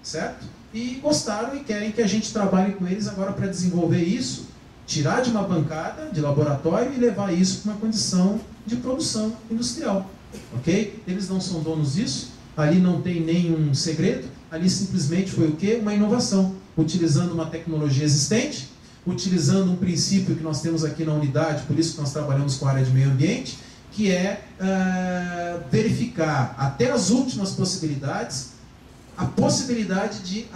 certo? E gostaram e querem que a gente trabalhe com eles agora para desenvolver isso, tirar de uma bancada de laboratório e levar isso para uma condição de produção industrial, ok? Eles não são donos disso, ali não tem nenhum segredo, ali simplesmente foi o quê? Uma inovação, utilizando uma tecnologia existente, utilizando um princípio que nós temos aqui na unidade, por isso que nós trabalhamos com a área de meio ambiente, que é verificar até as últimas possibilidades, a possibilidade de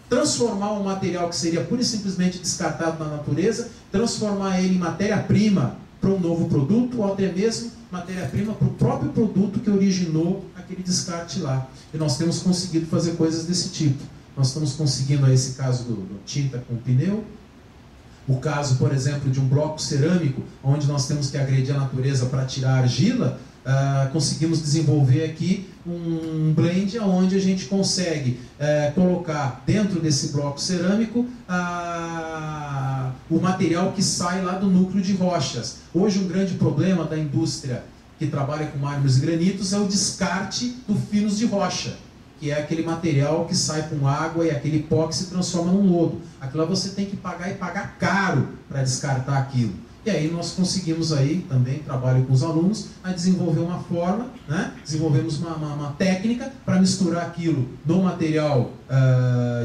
transformar um material que seria pura e simplesmente descartado na natureza, transformar ele em matéria-prima para um novo produto, ou até mesmo matéria-prima para o próprio produto que originou aquele descarte lá. E nós temos conseguido fazer coisas desse tipo. Nós estamos conseguindo, esse caso do tinta com pneu, o caso, por exemplo, de um bloco cerâmico, onde nós temos que agredir a natureza para tirar a argila, conseguimos desenvolver aqui um blend onde a gente consegue colocar dentro desse bloco cerâmico o material que sai lá do núcleo de rochas. Hoje um grande problema da indústria que trabalha com mármores e granitos é o descarte do finos de rocha, que é aquele material que sai com água e aquele pó que se transforma num lodo. Aquilo lá você tem que pagar e pagar caro para descartar aquilo. E aí nós conseguimos aí, também trabalho com os alunos, a desenvolver uma forma, né? Desenvolvemos uma técnica para misturar aquilo no material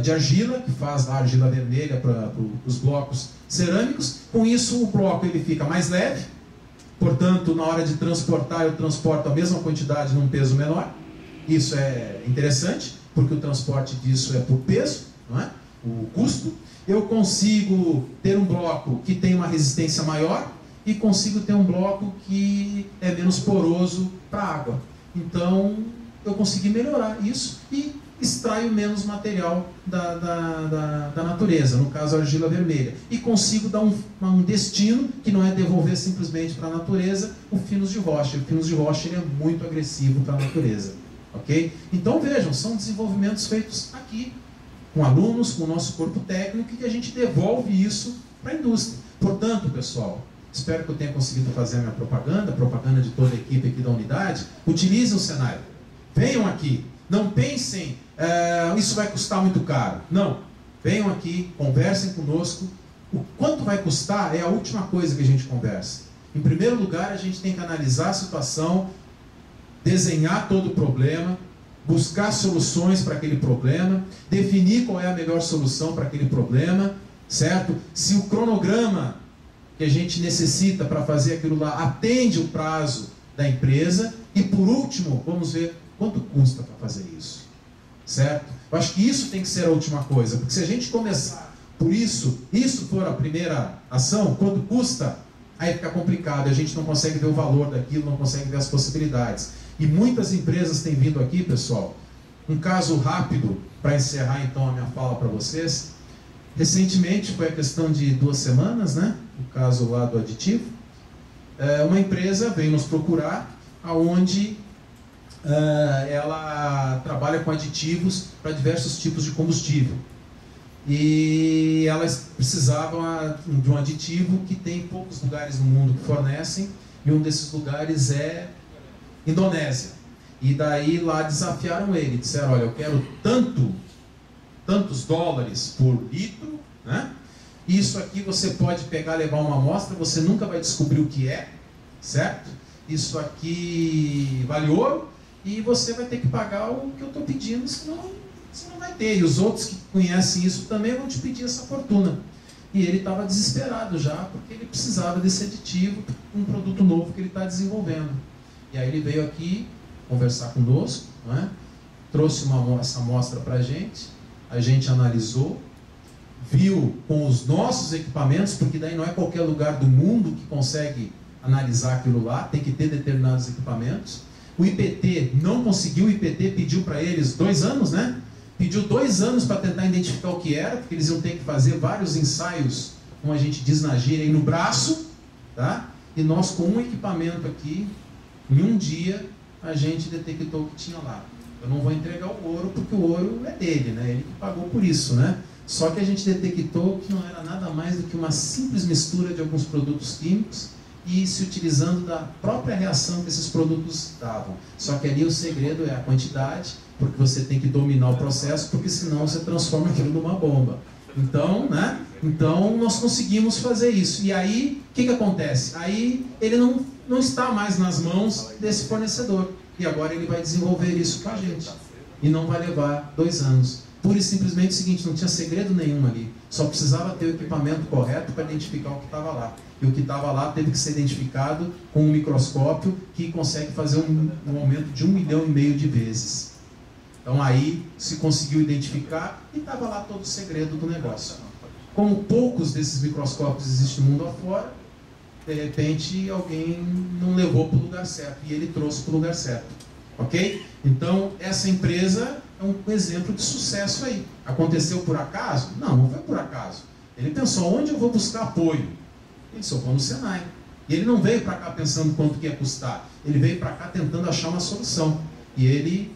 de argila, que faz a argila vermelha para os blocos cerâmicos. Com isso o bloco ele fica mais leve, portanto na hora de transportar eu transporto a mesma quantidade num peso menor. Isso é interessante, porque o transporte disso é por peso, não é? O custo. Eu consigo ter um bloco que tem uma resistência maior e consigo ter um bloco que é menos poroso para a água. Então, eu consegui melhorar isso e extraio menos material da natureza, no caso a argila vermelha. E consigo dar um destino que não é devolver simplesmente para a natureza o finos de rocha. O finos de rocha ele é muito agressivo para a natureza. Okay? Então vejam, são desenvolvimentos feitos aqui, com alunos, com o nosso corpo técnico, e que a gente devolve isso para a indústria. Portanto, pessoal, espero que eu tenha conseguido fazer a minha propaganda, a propaganda de toda a equipe aqui da unidade. Utilizem o cenário. Venham aqui. Não pensem, isso vai custar muito caro. Não. Venham aqui, conversem conosco. O quanto vai custar é a última coisa que a gente conversa. Em primeiro lugar, a gente tem que analisar a situação, desenhar todo o problema, buscar soluções para aquele problema, definir qual é a melhor solução para aquele problema, certo? Se o cronograma que a gente necessita para fazer aquilo lá atende o prazo da empresa, e por último, vamos ver quanto custa para fazer isso, certo? Eu acho que isso tem que ser a última coisa, porque se a gente começar por isso for a primeira ação, quanto custa, aí fica complicado, a gente não consegue ver o valor daquilo, não consegue ver as possibilidades. E muitas empresas têm vindo aqui, pessoal. Um caso rápido, para encerrar então a minha fala para vocês. Recentemente, foi a questão de 2 semanas, né? O caso lá do aditivo. Uma empresa veio nos procurar, onde ela trabalha com aditivos para diversos tipos de combustível. E elas precisavam de um aditivo que tem poucos lugares no mundo que fornecem, e um desses lugares é Indonésia. E daí lá desafiaram ele, disseram, olha, eu quero tantos dólares por litro, né? Isso aqui você pode pegar, levar uma amostra, você nunca vai descobrir o que é, certo? Isso aqui vale ouro, e você vai ter que pagar o que eu estou pedindo, senão você não vai ter. E os outros que conhecem isso também vão te pedir essa fortuna. E ele estava desesperado já, porque ele precisava desse aditivo, um produto novo que ele está desenvolvendo. E aí ele veio aqui conversar conosco, não é? Trouxe essa amostra para a gente analisou, viu com os nossos equipamentos, porque daí não é qualquer lugar do mundo que consegue analisar aquilo lá, tem que ter determinados equipamentos. O IPT não conseguiu, o IPT pediu para eles 2 anos, né? Pediu 2 anos para tentar identificar o que era, porque eles iam ter que fazer vários ensaios, como a gente diz na gíria, aí no braço, tá? E nós com um equipamento aqui, em um dia, a gente detectou o que tinha lá. Eu não vou entregar o ouro, porque o ouro é dele, né? Ele que pagou por isso, né? Só que a gente detectou que não era nada mais do que uma simples mistura de alguns produtos químicos e se utilizando da própria reação que esses produtos davam. Só que ali o segredo é a quantidade porque você tem que dominar o processo, porque senão você transforma aquilo numa bomba. Então, né? Então nós conseguimos fazer isso. E aí, o que acontece? Aí ele não está mais nas mãos desse fornecedor. E agora ele vai desenvolver isso com a gente. E não vai levar 2 anos. Pura e simplesmente o seguinte, não tinha segredo nenhum ali. Só precisava ter o equipamento correto para identificar o que estava lá. E o que estava lá teve que ser identificado com um microscópio que consegue fazer um aumento de 1,5 milhão de vezes. Então aí se conseguiu identificar e estava lá todo o segredo do negócio. Como poucos desses microscópios existem no mundo afora, de repente alguém não levou para o lugar certo e ele trouxe para o lugar certo. Ok? Então essa empresa é um exemplo de sucesso aí. Aconteceu por acaso? Não, não foi por acaso. Ele pensou, onde eu vou buscar apoio? Ele disse, eu vou no Senai. E ele não veio para cá pensando quanto que ia custar. Ele veio para cá tentando achar uma solução. E ele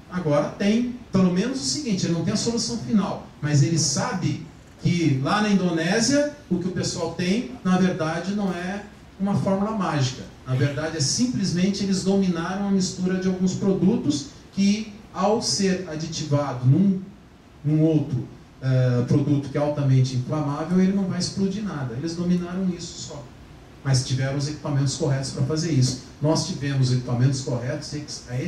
agora tem, pelo menos o seguinte, ele não tem a solução final, mas ele sabe que lá na Indonésia, o que o pessoal tem, na verdade, não é uma fórmula mágica. Na verdade, é simplesmente eles dominaram a mistura de alguns produtos que, ao ser aditivado num outro produto que é altamente inflamável, ele não vai explodir nada. Eles dominaram isso só. Mas tiveram os equipamentos corretos para fazer isso. Nós tivemos os equipamentos corretos e a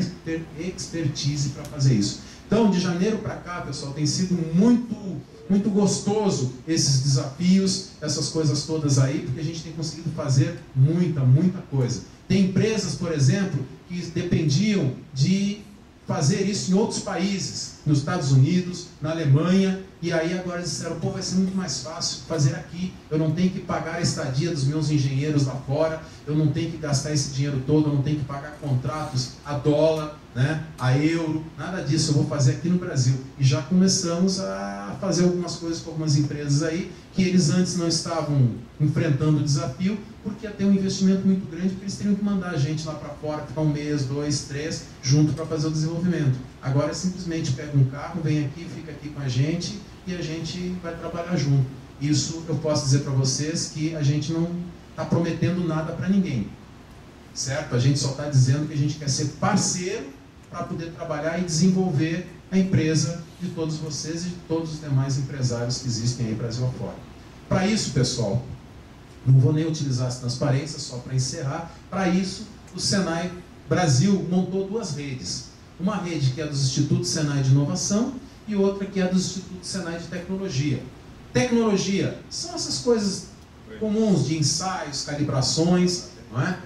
expertise para fazer isso. Então, de janeiro para cá, pessoal, tem sido muito gostoso esses desafios, essas coisas todas aí, porque a gente tem conseguido fazer muita coisa. Tem empresas, por exemplo, que dependiam de fazer isso em outros países, nos Estados Unidos, na Alemanha, e aí agora disseram, pô, vai ser muito mais fácil fazer aqui, eu não tenho que pagar a estadia dos meus engenheiros lá fora, eu não tenho que gastar esse dinheiro todo, eu não tenho que pagar contratos a dólar, né, a euro, nada disso, eu vou fazer aqui no Brasil. E já começamos a fazer algumas coisas com algumas empresas aí, que eles antes não estavam enfrentando o desafio, porque ia ter um investimento muito grande, porque eles teriam que mandar a gente lá para fora, ficar 1 mês, 2, 3, junto para fazer o desenvolvimento. Agora simplesmente pega um carro, vem aqui, fica aqui com a gente, e a gente vai trabalhar junto. Isso eu posso dizer para vocês que a gente não está prometendo nada para ninguém, certo? A gente só está dizendo que a gente quer ser parceiro para poder trabalhar e desenvolver a empresa de todos vocês e de todos os demais empresários que existem aí Brasil afora. Para isso, pessoal, não vou nem utilizar as transparências, só para encerrar. Para isso, o Senai Brasil montou 2 redes. Uma rede que é dos Institutos Senai de Inovação e outra que é dos Institutos Senai de Tecnologia. Tecnologia são essas coisas comuns de ensaios, calibrações, não é?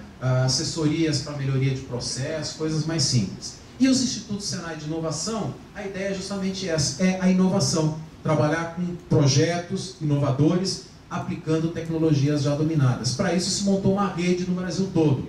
Assessorias para melhoria de processo, coisas mais simples. E os Institutos Senai de Inovação, a ideia é justamente essa, é a inovação. Trabalhar com projetos inovadores, aplicando tecnologias já dominadas. Para isso se montou uma rede no Brasil todo.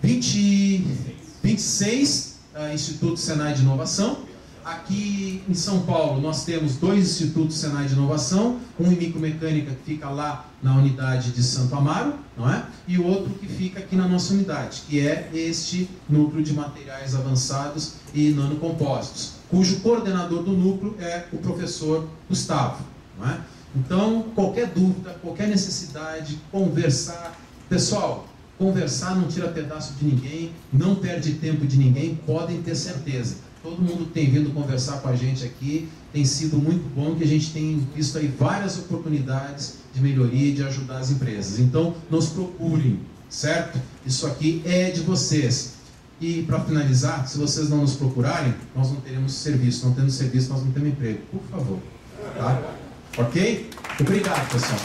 26 Institutos Senai de Inovação. Aqui em São Paulo nós temos 2 Institutos Senai de Inovação, um em micromecânica que fica lá na unidade de Santo Amaro, não é? E o outro que fica aqui na nossa unidade, que é este núcleo de materiais avançados e nanocompósitos, cujo coordenador do núcleo é o professor Gustavo, não é? Então, qualquer dúvida, qualquer necessidade, conversar. Pessoal, conversar não tira pedaço de ninguém, não perde tempo de ninguém, podem ter certeza. Todo mundo que tem vindo conversar com a gente aqui, tem sido muito bom, que a gente tem visto aí várias oportunidades de melhoria e de ajudar as empresas. Então, nos procurem, certo? Isso aqui é de vocês. E, para finalizar, se vocês não nos procurarem, nós não teremos serviço. Não tendo serviço, nós não temos emprego. Por favor. Tá? Ok? Obrigado, pessoal.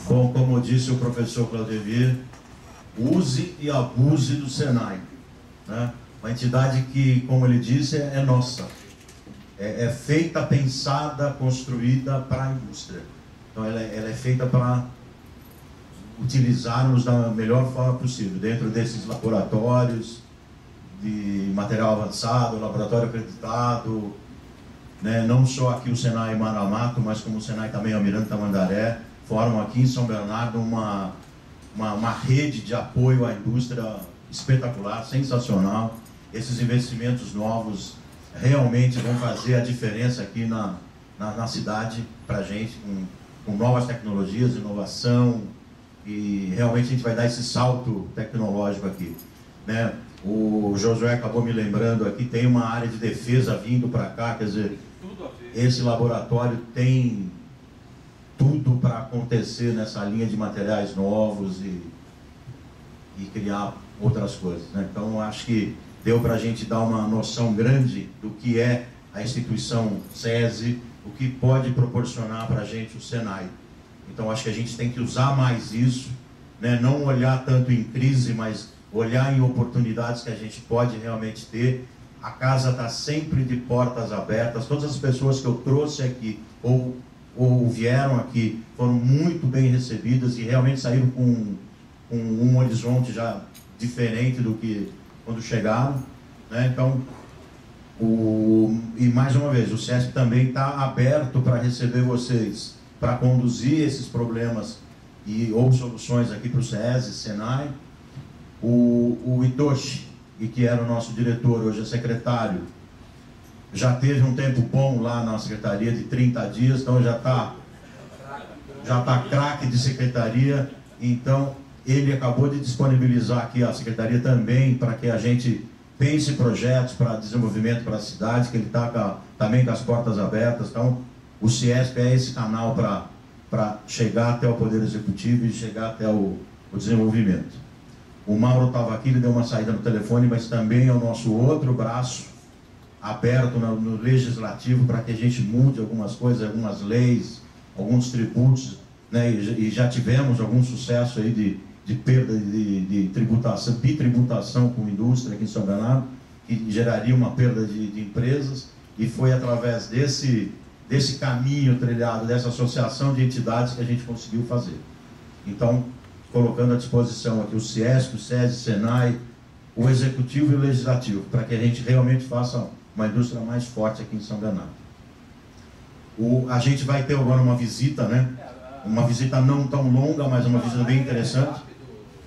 Bom, como disse o professor Claudemir, use e abuse do Senai, né? Uma entidade que, como ele disse, é nossa. É feita, pensada, construída para a indústria. Então ela é feita para utilizarmos da melhor forma possível, dentro desses laboratórios de material avançado, laboratório acreditado, né? Não só aqui o Senai Maramato, mas como o Senai também Almirante Tamandaré, formam aqui em São Bernardo uma rede de apoio à indústria espetacular, sensacional. Esses investimentos novos realmente vão fazer a diferença aqui na cidade para a gente, com novas tecnologias, inovação, e realmente a gente vai dar esse salto tecnológico aqui, né? O Josué acabou me lembrando aqui, tem uma área de defesa vindo para cá, quer dizer, esse laboratório tem tudo para acontecer nessa linha de materiais novos e criar outras coisas, né? Então, acho que deu para a gente dar uma noção grande do que é a instituição SESI, o que pode proporcionar para a gente o Senai. Então, acho que a gente tem que usar mais isso, né? Não olhar tanto em crise, mas olhar em oportunidades que a gente pode realmente ter. A casa está sempre de portas abertas. Todas as pessoas que eu trouxe aqui ou vieram aqui foram muito bem recebidas e realmente saíram com um horizonte já diferente do que quando chegaram, né? Então, e mais uma vez, o SESC também está aberto para receber vocês, para conduzir esses problemas ou soluções aqui para o SESI, Senai. O Itoshi, que era o nosso diretor, hoje é secretário, já teve um tempo bom lá na secretaria de 30 dias, então já tá craque de secretaria. Então ele acabou de disponibilizar aqui a secretaria também para que a gente pense projetos para desenvolvimento para a cidade, que ele está também com as portas abertas. Então o CIESP é esse canal para chegar até o Poder Executivo e chegar até o desenvolvimento. O Mauro estava aqui, ele deu uma saída no telefone, mas também é o nosso outro braço aberto no Legislativo para que a gente mude algumas coisas, algumas leis, alguns tributos, né? E já tivemos algum sucesso aí de perda de tributação, bitributação com indústria aqui em São Bernardo, que geraria uma perda de empresas, e foi através desse caminho trilhado, dessa associação de entidades que a gente conseguiu fazer. Então, colocando à disposição aqui o CIESP, o SESI, o Senai, o Executivo e o Legislativo, para que a gente realmente faça uma indústria mais forte aqui em São Bernardo. A gente vai ter agora uma visita, né? Uma visita não tão longa, mas uma visita bem interessante.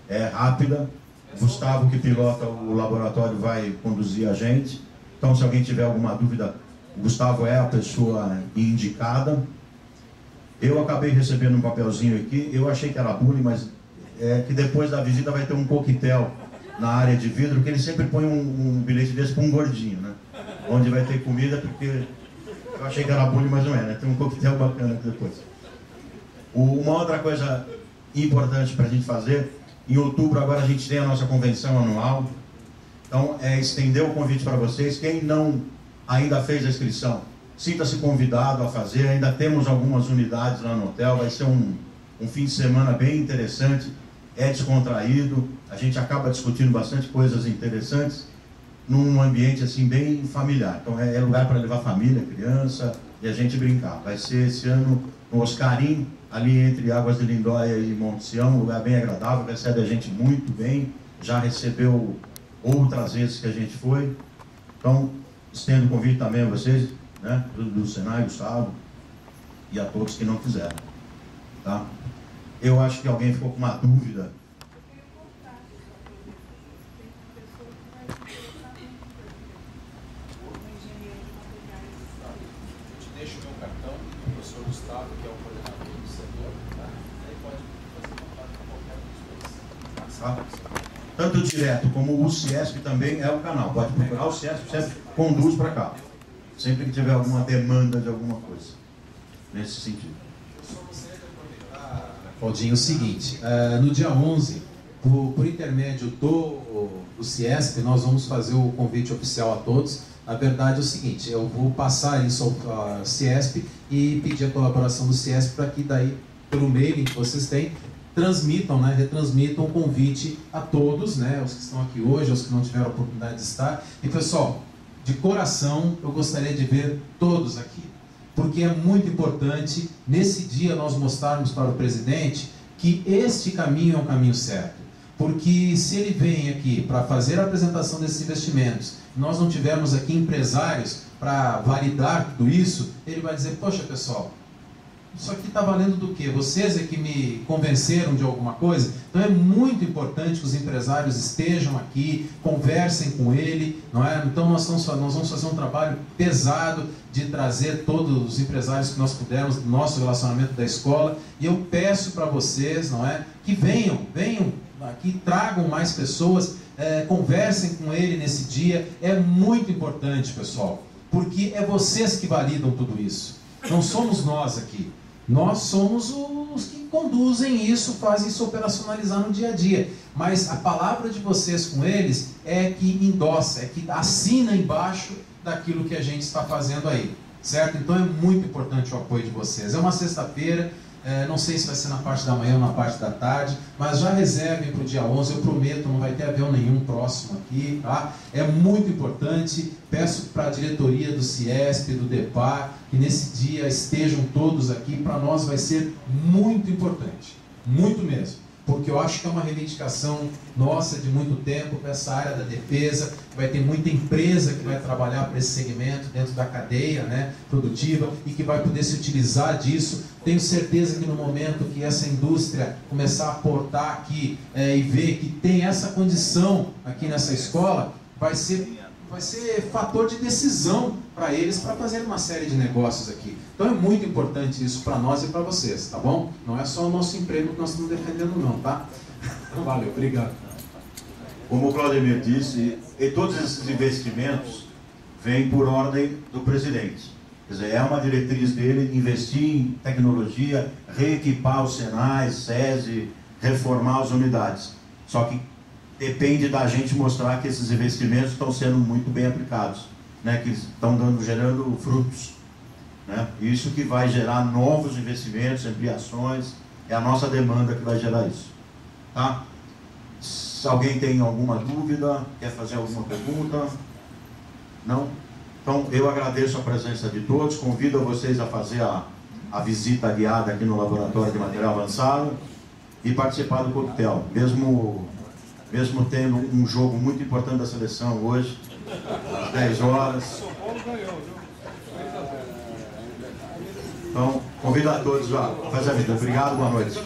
É rápida. O Gustavo, que pilota o laboratório, vai conduzir a gente. Então, se alguém tiver alguma dúvida, o Gustavo é a pessoa indicada. Eu acabei recebendo um papelzinho aqui. Eu achei que era bullying, mas que depois da visita vai ter um coquetel na área de vidro, que ele sempre põe um bilhete desse para um gordinho, né? Onde vai ter comida, porque eu achei que era bullying, mas não é, né? Tem um coquetel bacana aqui depois. Uma outra coisa importante para a gente fazer, em outubro agora a gente tem a nossa convenção anual. Então, estender o convite para vocês. Quem não ainda fez a inscrição, sinta-se convidado a fazer. Ainda temos algumas unidades lá no hotel. Vai ser um fim de semana bem interessante. É descontraído. A gente acaba discutindo bastante coisas interessantes num ambiente assim bem familiar. Então é lugar para levar família, criança e a gente brincar. Vai ser esse ano no Oscarim, ali entre Águas de Lindóia e Monte Sião, um lugar bem agradável, recebe a gente muito bem. Já recebeu outras vezes que a gente foi. Então, estendo o convite também a vocês, né, do Senai, Gustavo, e a todos que não fizeram. Tá? Eu acho que alguém ficou com uma dúvida. Eu te deixo o meu cartão, o professor Gustavo, que é o coordenador do setor, tá? Aí pode fazer contato com qualquer um dos dois. Tá? Tanto direto como o CIESP também é o canal. Pode procurar o CIESP, sempre conduz para cá. Sempre que tiver alguma demanda de alguma coisa. Nesse sentido. Eu só gostaria de aproveitar, Claudinho, o seguinte. No dia 11, por intermédio do CIESP, nós vamos fazer o convite oficial a todos. Na verdade é o seguinte, eu vou passar isso ao CIESP e pedir a colaboração do CIESP para que daí, pelo mailing que vocês têm, transmitam, né, retransmitam o convite a todos, né, os que estão aqui hoje, os que não tiveram a oportunidade de estar. E pessoal, de coração, eu gostaria de ver todos aqui, porque é muito importante, nesse dia, nós mostrarmos para o presidente que este caminho é um caminho certo. Porque se ele vem aqui para fazer a apresentação desses investimentos, nós não tivermos aqui empresários para validar tudo isso, ele vai dizer, poxa pessoal, isso aqui está valendo do quê? Vocês é que me convenceram de alguma coisa? Então é muito importante que os empresários estejam aqui, conversem com ele, não é? Então nós vamos fazer um trabalho pesado de trazer todos os empresários que nós pudermos do nosso relacionamento da escola, e eu peço para vocês, não é? Que venham aqui, tragam mais pessoas, conversem com ele nesse dia. É muito importante, pessoal, porque é vocês que validam tudo isso, não somos nós aqui. Nós somos os que conduzem isso, fazem isso operacionalizar no dia a dia. Mas a palavra de vocês com eles é que endossa, é que assina embaixo daquilo que a gente está fazendo aí, certo? Então é muito importante o apoio de vocês. É uma sexta-feira, não sei se vai ser na parte da manhã ou na parte da tarde, mas já reservem para o dia 11, eu prometo, não vai ter avião nenhum próximo aqui, tá? É muito importante, peço para a diretoria do CIESP, do DEPAR, que nesse dia estejam todos aqui. Para nós vai ser muito importante, muito mesmo, porque eu acho que é uma reivindicação nossa de muito tempo para essa área da defesa. Vai ter muita empresa que vai trabalhar para esse segmento dentro da cadeia, né, produtiva, e que vai poder se utilizar disso. Tenho certeza que no momento que essa indústria começar a aportar aqui e ver que tem essa condição aqui nessa escola, vai ser fator de decisão para eles para fazer uma série de negócios aqui. Então é muito importante isso para nós e para vocês, tá bom? Não é só o nosso emprego que nós estamos defendendo não, tá? Valeu, obrigado. Como o Claudemir disse, e todos esses investimentos vêm por ordem do presidente. Quer dizer, é uma diretriz dele investir em tecnologia, reequipar os Senais, SESI, reformar as unidades. Só que depende da gente mostrar que esses investimentos estão sendo muito bem aplicados, né? Que estão gerando frutos, né? Isso que vai gerar novos investimentos, ampliações, é a nossa demanda que vai gerar isso, tá? Se alguém tem alguma dúvida, quer fazer alguma pergunta? Não? Então eu agradeço a presença de todos, convido vocês a fazer a visita guiada aqui no Laboratório de Material Avançado e participar do coquetel, mesmo tendo um jogo muito importante da seleção hoje, às 10 horas. Então, convido a todos a fazer a vida. Obrigado, boa noite.